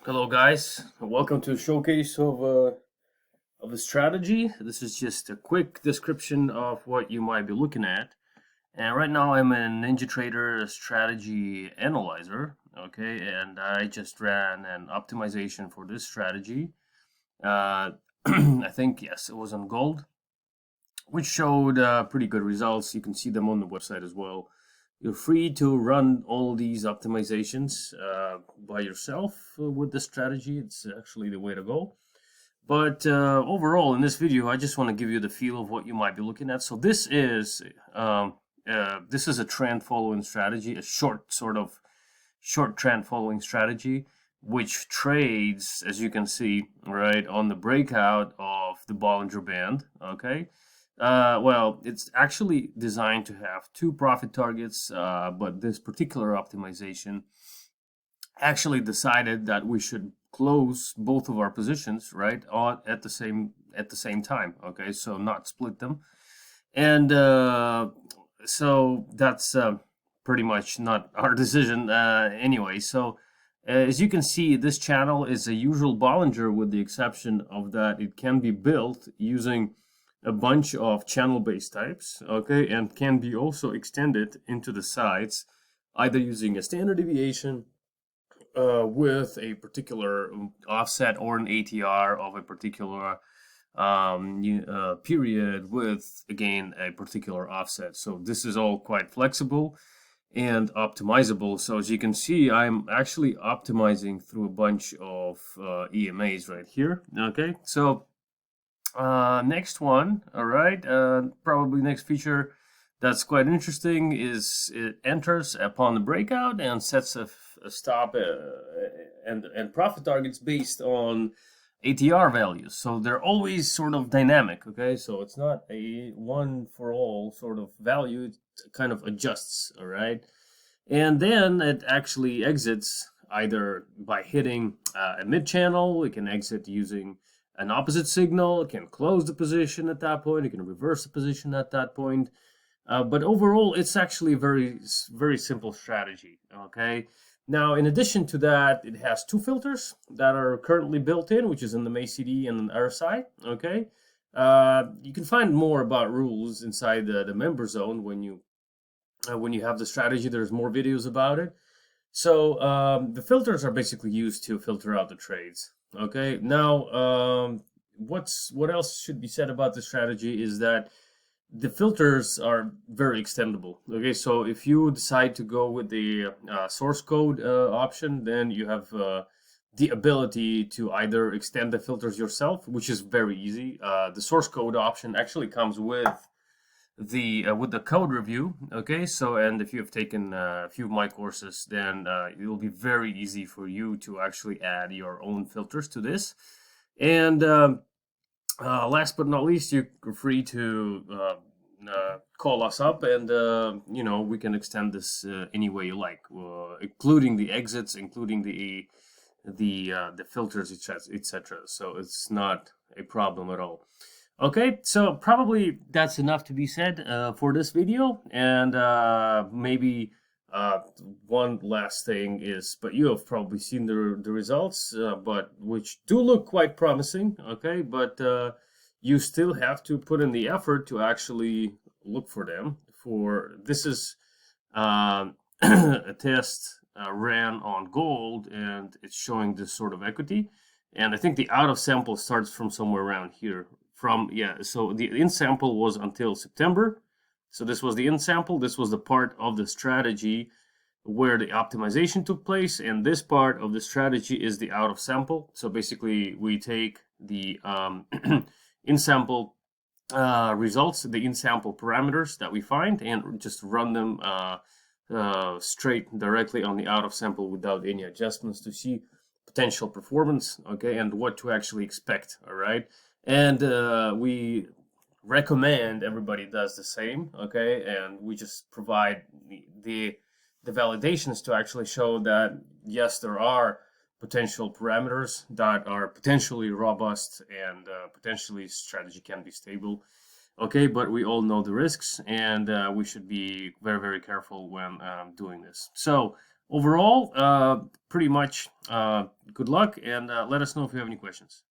Hello, guys. Welcome to a showcase of a strategy. This is just a quick description of what you might be looking at. And right now, I'm a NinjaTrader strategy analyzer. Okay, and I just ran an optimization for this strategy. I think yes, it was on gold, which showed pretty good results. You can see them on the website as well. You're free to run all these optimizations by yourself with this strategy. It's actually the way to go. But overall, in this video, I just want to give you the feel of what you might be looking at. So this is a trend following strategy, a short trend following strategy, which trades, as you can see, right on the breakout of the Bollinger Band. Okay. Well, it's actually designed to have two profit targets, but this particular optimization actually decided that we should close both of our positions right on at the same time. Okay, so not split them, and so that's pretty much not our decision anyway. So as you can see, this channel is a usual Bollinger, with the exception of that it can be built using a bunch of channel-based types, okay, and can be also extended into the sides, either using a standard deviation with a particular offset or an ATR of a particular period with, again, a particular offset. So this is all quite flexible and optimizable. So as you can see, I'm actually optimizing through a bunch of EMAs right here. Okay, so next one, all right, probably next feature that's quite interesting is it enters upon the breakout and sets a stop and profit targets based on ATR values. So they're always sort of dynamic, okay? So it's not a one for all sort of value, it kind of adjusts, all right? And then it actually exits either by hitting a mid channel, it can exit using an opposite signal, it can close the position at that point, it can reverse the position at that point. But overall, it's actually a very simple strategy, okay? Now, in addition to that, it has two filters that are currently built in, which is in the MACD and the RSI, okay? You can find more about rules inside the member zone when you have the strategy. There's more videos about it. So the filters are basically used to filter out the trades, okay? Now, what else should be said about the strategy is that the filters are very extendable. Okay, so if you decide to go with the source code option, then you have the ability to either extend the filters yourself, which is very easy. The source code option actually comes with the code review. Okay, so and if you have taken a few of my courses, then it will be very easy for you to actually add your own filters to this. And last but not least, you're free to call us up, and we can extend this any way you like, including the exits, including the filters, etc. So it's not a problem at all. Okay, so probably that's enough to be said for this video, and maybe one last thing is, but you have probably seen the results, but which do look quite promising. Okay, but you still have to put in the effort to actually look for them. For this is a test ran on gold, and it's showing this sort of equity. And I think the out of sample starts from somewhere around here. So the in sample was until September. So this was the in sample. This was the part of the strategy where the optimization took place, and this part of the strategy is the out of sample. So basically, we take the in sample results, the in sample parameters that we find, and just run them straight directly on the out of sample without any adjustments to see potential performance, okay, and what to actually expect. All right, and we recommend everybody does the same, okay, and we just provide the validations to actually show that yes, there are potential parameters that are potentially robust, and potentially strategy can be stable. Okay, but we all know the risks, and we should be very careful when doing this. So overall, pretty much good luck, and let us know if you have any questions.